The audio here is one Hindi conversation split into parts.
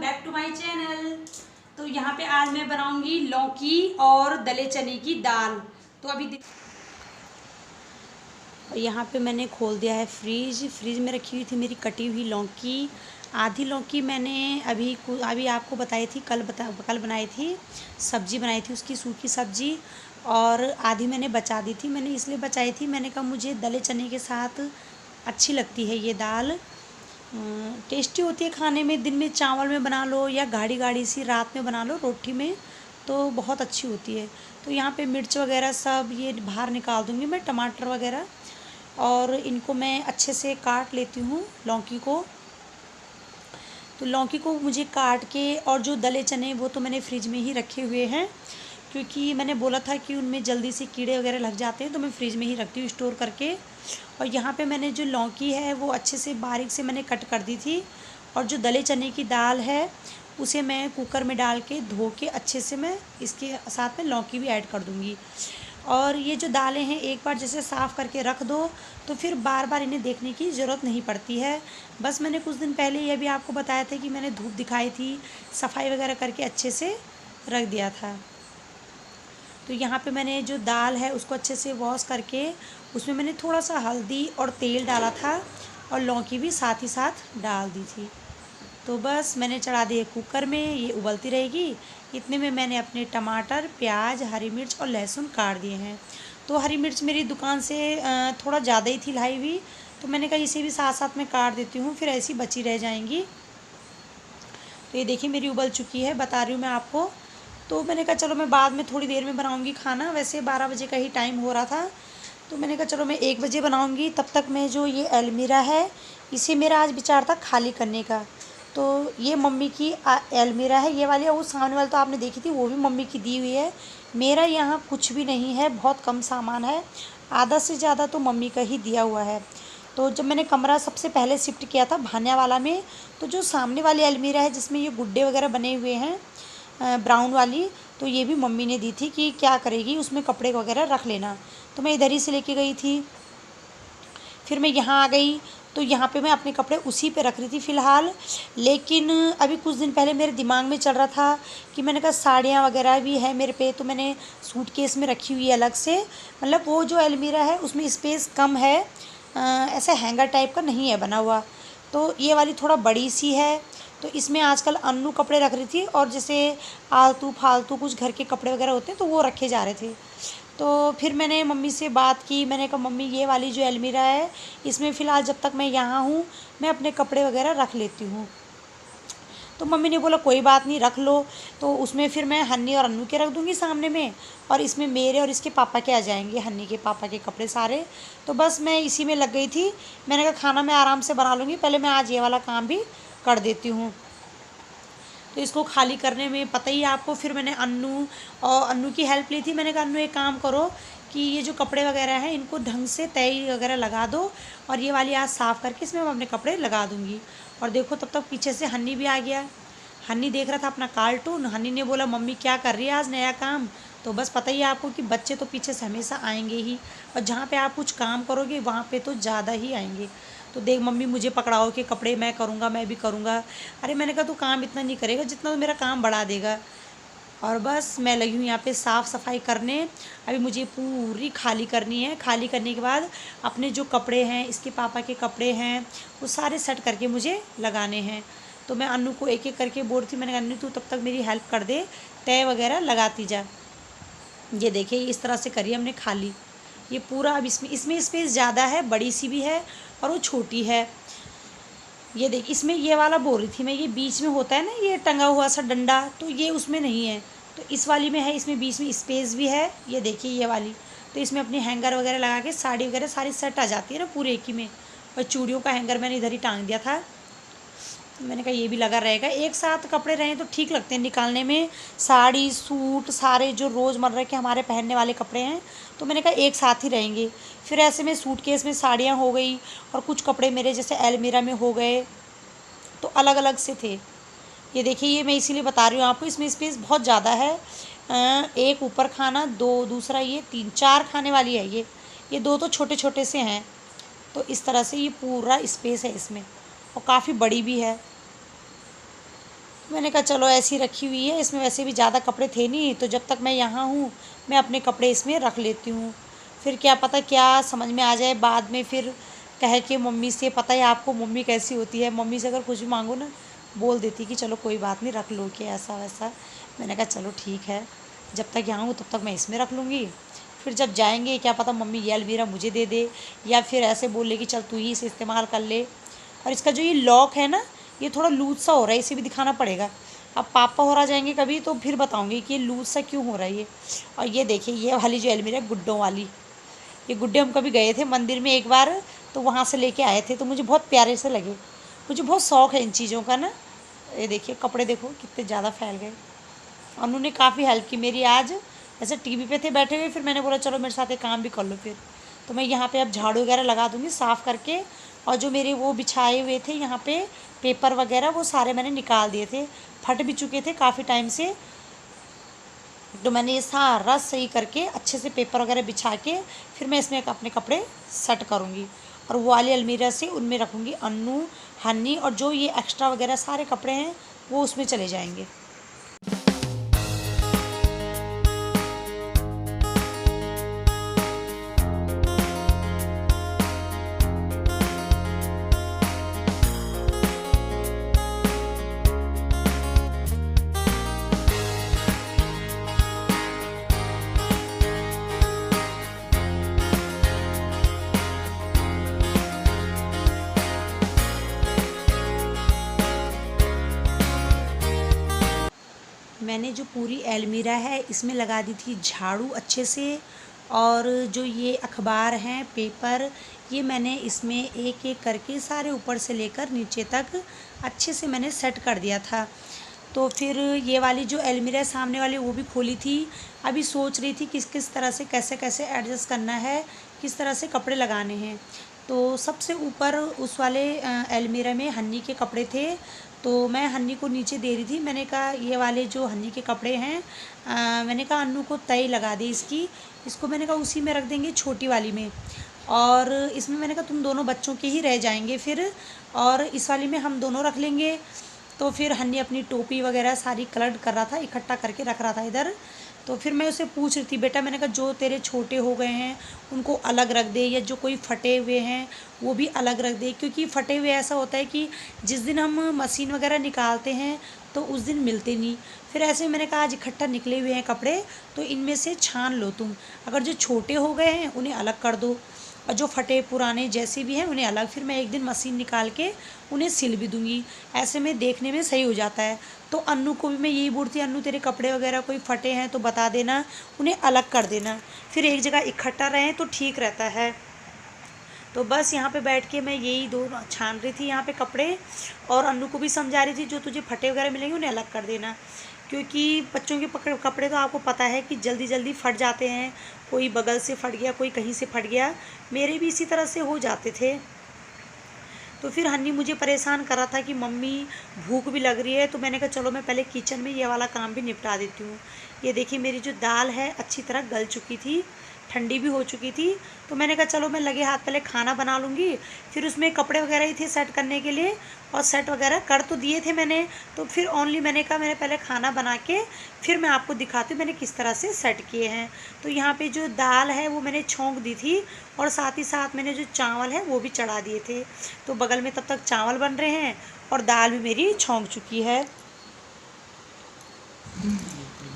Back to my channel. तो यहाँ पे आज मैं बनाऊंगी लौकी और दले चने की दाल। तो अभी यहाँ पे मैंने खोल दिया है फ्रिज में रखी हुई थी मेरी कटी हुई लौकी। आधी लौकी मैंने अभी आपको बताई थी, कल बनाई थी, सब्जी बनाई थी उसकी, सूखी सब्जी। और आधी मैंने बचा दी थी। मैंने इसलिए बचाई थी, मैंने कहा मुझे दले चने के साथ अच्छी लगती है ये दाल। टेस्टी होती है खाने में। दिन में चावल में बना लो या गाढ़ी गाढ़ी सी रात में बना लो रोटी में, तो बहुत अच्छी होती है। तो यहाँ पे मिर्च वगैरह सब ये बाहर निकाल दूँगी मैं, टमाटर वगैरह, और इनको मैं अच्छे से काट लेती हूँ लौकी को। तो लौकी को मुझे काट के, और जो दले चने वो तो मैंने फ्रिज में ही रखे हुए हैं, क्योंकि मैंने बोला था कि उनमें जल्दी से कीड़े वगैरह लग जाते हैं, तो मैं फ्रिज में ही रखती हूँ स्टोर करके। और यहाँ पे मैंने जो लौकी है वो अच्छे से बारीक से मैंने कट कर दी थी। और जो दले चने की दाल है उसे मैं कुकर में डाल के धो के अच्छे से मैं इसके साथ में लौकी भी ऐड कर दूँगी। और ये जो दालें हैं एक बार जैसे साफ़ करके रख दो तो फिर बार बार इन्हें देखने की ज़रूरत नहीं पड़ती है। बस मैंने कुछ दिन पहले ये भी आपको बताया था कि मैंने धूप दिखाई थी, सफाई वगैरह करके अच्छे से रख दिया था। तो यहाँ पे मैंने जो दाल है उसको अच्छे से वॉश करके उसमें मैंने थोड़ा सा हल्दी और तेल डाला था, और लौकी भी साथ ही साथ डाल दी थी। तो बस मैंने चढ़ा दिए कुकर में, ये उबलती रहेगी। इतने में मैंने अपने टमाटर, प्याज, हरी मिर्च और लहसुन काट दिए हैं। तो हरी मिर्च मेरी दुकान से थोड़ा ज़्यादा ही थी लाई हुई, तो मैंने कहा इसे भी साथ साथ में काट देती हूँ, फिर ऐसी बची रह जाएंगी। तो ये देखिए मेरी उबल चुकी है, बता रही हूँ मैं आपको। तो मैंने कहा चलो मैं बाद में थोड़ी देर में बनाऊँगी खाना। वैसे 12 बजे का ही टाइम हो रहा था, तो मैंने कहा चलो मैं 1 बजे बनाऊँगी। तब तक मैं जो ये अलमीरा है इसे मेरा आज विचार था खाली करने का। तो ये मम्मी की अलमीरा है ये वाली, और वो सामने वाली तो आपने देखी थी, वो भी मम्मी की दी हुई है। मेरा यहाँ कुछ भी नहीं है, बहुत कम सामान है, आधा से ज़्यादा तो मम्मी का ही दिया हुआ है। तो जब मैंने कमरा सबसे पहले शिफ्ट किया था भान्या वाला में, तो जो सामने वाली अलमीरा है जिसमें ये गुड्डे वगैरह बने हुए हैं ब्राउन वाली, तो ये भी मम्मी ने दी थी कि क्या करेगी उसमें कपड़े वगैरह रख लेना। तो मैं इधर ही से लेके गई थी। फिर मैं यहाँ आ गई, तो यहाँ पे मैं अपने कपड़े उसी पे रख रही थी फ़िलहाल। लेकिन अभी कुछ दिन पहले मेरे दिमाग में चल रहा था कि मैंने कहा साड़ियाँ वगैरह भी है मेरे पे, तो मैंने सूटकेस में रखी हुई है अलग से। मतलब वो जो अलमीरा है उसमें स्पेस कम है, ऐसा हैंगर टाइप का नहीं है बना हुआ। तो ये वाली थोड़ा बड़ी सी है, तो इसमें आजकल अन्नू कपड़े रख रही थी, और जैसे आलतू फालतू कुछ घर के कपड़े वगैरह होते हैं तो वो रखे जा रहे थे। तो फिर मैंने मम्मी से बात की, मैंने कहा मम्मी ये वाली जो अलमीरा है इसमें फ़िलहाल जब तक मैं यहाँ हूँ मैं अपने कपड़े वगैरह रख लेती हूँ। तो मम्मी ने बोला कोई बात नहीं रख लो। तो उसमें फिर मैं हन्नी और अन्नू के रख दूँगी सामने में, और इसमें मेरे और इसके पापा के आ जाएंगे, हन्नी के पापा के कपड़े सारे। तो बस मैं इसी में लग गई थी। मैंने कहा खाना मैं आराम से बना लूँगी, पहले मैं आज ये वाला काम भी कर देती हूँ। तो इसको खाली करने में पता ही है आपको, फिर मैंने अन्नू की हेल्प ली थी। मैंने कहा अन्नू एक काम करो कि ये जो कपड़े वगैरह हैं इनको ढंग से तय वगैरह लगा दो, और ये वाली आज साफ़ करके इसमें मैं अपने कपड़े लगा दूँगी। और देखो तब तक पीछे से हन्नी भी आ गया। हन्नी देख रहा था अपना कार्टून। हन्नी ने बोला मम्मी क्या कर रही है आज नया काम। तो बस पता ही है आपको कि बच्चे तो पीछे से हमेशा आएंगे ही, और जहाँ पे आप कुछ काम करोगे वहाँ पे तो ज़्यादा ही आएंगे। तो देख मम्मी मुझे पकड़ाओ कि कपड़े मैं करूँगा, मैं भी करूँगा। अरे मैंने कहा तू काम इतना नहीं करेगा जितना तो मेरा काम बढ़ा देगा। और बस मैं लगी हूँ यहाँ पे साफ़ सफाई करने। अभी मुझे पूरी खाली करनी है। खाली करने के बाद अपने जो कपड़े हैं, इसके पापा के कपड़े हैं, वो सारे सेट करके मुझे लगाने हैं। तो मैं अन्नू को एक एक करके बोलती, मैंने कहा अन्नू तू तब तक मेरी हेल्प कर दे, तय वगैरह लगाती जा। ये देखिए इस तरह से करिए हमने खाली ये पूरा। अब इसमें स्पेस ज़्यादा है, बड़ी सी भी है और वो छोटी है। ये देखिए इसमें ये वाला बोल रही थी मैं, ये बीच में होता है ना ये टंगा हुआ सा डंडा, तो ये उसमें नहीं है। तो इस वाली में है, इसमें बीच में स्पेस भी है। ये देखिए ये वाली, तो इसमें अपनी हैंगर वगैरह लगा के साड़ी वगैरह सारी सेट आ जाती है ना पूरे एक ही में। और चूड़ियों का हैंगर मैंने इधर ही टांग दिया था। मैंने कहा ये भी लगा रहेगा, एक साथ कपड़े रहें तो ठीक लगते हैं निकालने में। साड़ी, सूट, सारे जो रोज़मर्रा के हमारे पहनने वाले कपड़े हैं, तो मैंने कहा एक साथ ही रहेंगे। फिर ऐसे में सूटकेस में साड़ियाँ हो गई, और कुछ कपड़े मेरे जैसे अलमीरा में हो गए, तो अलग अलग से थे। ये देखिए ये मैं इसीलिए बता रही हूँ आपको, इसमें स्पेस बहुत ज़्यादा है। एक ऊपर खाना, दो दूसरा, ये 3-4 खाने वाली है ये 2 तो छोटे छोटे से हैं। तो इस तरह से ये पूरा स्पेस है इसमें, और काफ़ी बड़ी भी है। मैंने कहा चलो ऐसी रखी हुई है, इसमें वैसे भी ज़्यादा कपड़े थे नहीं, तो जब तक मैं यहाँ हूँ मैं अपने कपड़े इसमें रख लेती हूँ। फिर क्या पता क्या समझ में आ जाए बाद में, फिर कहे कि मम्मी से, पता है आपको मम्मी कैसी होती है, मम्मी से अगर कुछ भी मांगो ना बोल देती कि चलो कोई बात नहीं रख लो कि ऐसा वैसा। मैंने कहा चलो ठीक है, जब तक यहाँ हूँ तब तक मैं इसमें रख लूँगी, फिर जब जाएंगे क्या पता मम्मी ये अलमीरा मुझे दे दे, या फिर ऐसे बोल ले कि चल तू ही इसे इस्तेमाल कर ले। और इसका जो ये लॉक है ना, ये थोड़ा लूज सा हो रहा है, इसे भी दिखाना पड़ेगा। अब पापा हो रहा जाएंगे कभी तो फिर बताऊंगी कि ये लूज सा क्यों हो रहा है ये। और ये देखिए ये वाली जो अलमीरा है गुड्डों वाली, ये गुड्डे हम कभी गए थे मंदिर में एक बार, तो वहाँ से लेके आए थे, तो मुझे बहुत प्यारे से लगे। मुझे बहुत शौक़ है इन चीज़ों का ना। ये देखिए कपड़े देखो कितने ज़्यादा फैल गए। अनु ने काफ़ी हेल्प की मेरी आज, ऐसे टीवी पे थे बैठे हुए, फिर मैंने बोला चलो मेरे साथ एक काम भी कर लो। फिर तो मैं यहाँ पे अब झाड़ू वगैरह लगा दूँगी साफ़ करके। और जो मेरे वो बिछाए हुए थे यहाँ पे पेपर वगैरह, वो सारे मैंने निकाल दिए थे, फट भी चुके थे काफ़ी टाइम से। तो मैंने ये सारा सही करके अच्छे से पेपर वगैरह बिछा के फिर मैं इसमें अपने कपड़े सेट करूँगी। और वो वाली अलमीरा से उनमें रखूँगी अन्नू, हन्नी, और जो ये एक्स्ट्रा वगैरह सारे कपड़े हैं वो उसमें चले जाएंगे। मैंने जो पूरी अलमीरा है इसमें लगा दी थी झाड़ू अच्छे से। और जो ये अखबार हैं पेपर, ये मैंने इसमें एक एक करके सारे ऊपर से लेकर नीचे तक अच्छे से मैंने सेट कर दिया था। तो फिर ये वाली जो अलमीरा है सामने वाली वो भी खोली थी। अभी सोच रही थी किस किस तरह से कैसे कैसे एडजस्ट करना है, किस तरह से कपड़े लगाने हैं। तो सबसे ऊपर उस वाले अलमीरा में हन्नी के कपड़े थे, तो मैं हन्नी को नीचे दे रही थी। मैंने कहा ये वाले जो हन्नी के कपड़े हैं मैंने कहा अन्नू को तय लगा दी इसकी, इसको मैंने कहा उसी में रख देंगे छोटी वाली में। और इसमें मैंने कहा तुम दोनों बच्चों के ही रह जाएंगे फिर, और इस वाली में हम दोनों रख लेंगे। तो फिर हन्नी अपनी टोपी वगैरह सारी कलर कर रहा था, इकट्ठा करके रख रहा था इधर। तो फिर मैं उसे पूछ रही थी बेटा, मैंने कहा जो तेरे छोटे हो गए हैं उनको अलग रख दे, या जो कोई फटे हुए हैं वो भी अलग रख दे, क्योंकि फटे हुए ऐसा होता है कि जिस दिन हम मशीन वगैरह निकालते हैं तो उस दिन मिलते नहीं। फिर ऐसे मैंने कहा आज इकट्ठा निकले हुए हैं कपड़े, तो इनमें से छान लो तुम, अगर जो छोटे हो गए हैं उन्हें अलग कर दो, और जो फटे पुराने जैसे भी हैं उन्हें अलग। फिर मैं एक दिन मशीन निकाल के उन्हें सिल भी दूँगी, ऐसे में देखने में सही हो जाता है। तो अन्नू को भी मैं यही बोलती, अन्नू तेरे कपड़े वगैरह कोई फटे हैं तो बता देना, उन्हें अलग कर देना, फिर एक जगह इकट्ठा रहें तो ठीक रहता है। तो बस यहाँ पे बैठ के मैं यही दो छान रही थी यहाँ पे कपड़े, और अन्नू को भी समझा रही थी जो तुझे फटे वगैरह मिलेंगे उन्हें अलग कर देना, क्योंकि बच्चों के कपड़े तो आपको पता है कि जल्दी जल्दी फट जाते हैं, कोई बगल से फट गया, कोई कहीं से फट गया, मेरे भी इसी तरह से हो जाते थे। तो फिर हन्नी मुझे परेशान कर रहा था कि मम्मी भूख भी लग रही है, तो मैंने कहा चलो मैं पहले किचन में ये वाला काम भी निपटा देती हूँ। ये देखिए मेरी जो दाल है अच्छी तरह गल चुकी थी, ठंडी भी हो चुकी थी, तो मैंने कहा चलो मैं लगे हाथ पहले खाना बना लूँगी। फिर उसमें कपड़े वगैरह ही थे सेट करने के लिए, और सेट वगैरह कर तो दिए थे मैंने, तो फिर ओनली मैंने कहा मैंने पहले खाना बना के फिर मैं आपको दिखाती हूँ मैंने किस तरह से सेट किए हैं। तो यहाँ पे जो दाल है वो मैंने छौंक दी थी, और साथ ही साथ मैंने जो चावल है वो भी चढ़ा दिए थे। तो बगल में तब तक चावल बन रहे हैं और दाल भी मेरी छौंक चुकी है।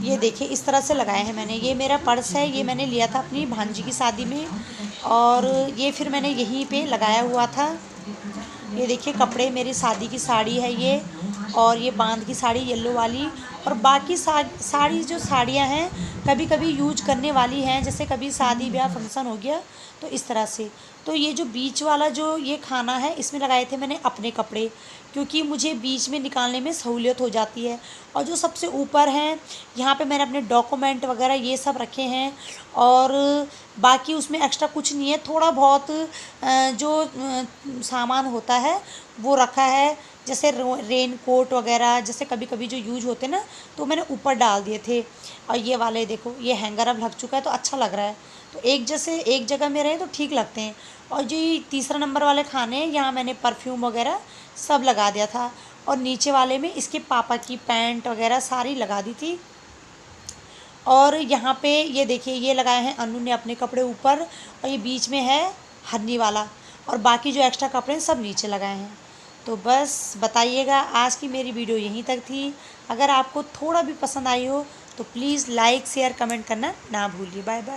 ये देखिए इस तरह से लगाए हैं मैंने। ये मेरा पर्स है, ये मैंने लिया था अपनी भांजी की शादी में, और ये फिर मैंने यहीं पे लगाया हुआ था। ये देखिए कपड़े, मेरी शादी की साड़ी है ये, और ये बांध की साड़ी येलो वाली, और बाकी साड़ी जो साड़ियाँ हैं कभी कभी यूज करने वाली हैं, जैसे कभी शादी ब्याह फंक्शन हो गया तो इस तरह से। तो ये जो बीच वाला जो ये खाना है इसमें लगाए थे मैंने अपने कपड़े, क्योंकि मुझे बीच में निकालने में सहूलियत हो जाती है। और जो सबसे ऊपर हैं यहाँ पे मैंने अपने डॉक्यूमेंट वगैरह ये सब रखे हैं, और बाकी उसमें एक्स्ट्रा कुछ नहीं है, थोड़ा बहुत जो सामान होता है वो रखा है, जैसे रेन कोट वगैरह जैसे कभी कभी जो यूज होते ना तो मैंने ऊपर डाल दिए थे। और ये वाले देखो ये हैंगर अब लग चुका है तो अच्छा लग रहा है, तो एक जगह में रहे तो ठीक लगते हैं। और जो ये तीसरा नंबर वाले खाने हैं यहाँ मैंने परफ्यूम वगैरह सब लगा दिया था। और नीचे वाले में इसके पापा की पैंट वगैरह सारी लगा दी थी। और यहाँ पे ये देखिए ये लगाए हैं अनु ने अपने कपड़े ऊपर, और ये बीच में है हन्नी वाला, और बाकी जो एक्स्ट्रा कपड़े हैं सब नीचे लगाए हैं। तो बस बताइएगा, आज की मेरी वीडियो यहीं तक थी। अगर आपको थोड़ा भी पसंद आई हो तो प्लीज़ लाइक शेयर कमेंट करना ना भूलिए। Bye bye.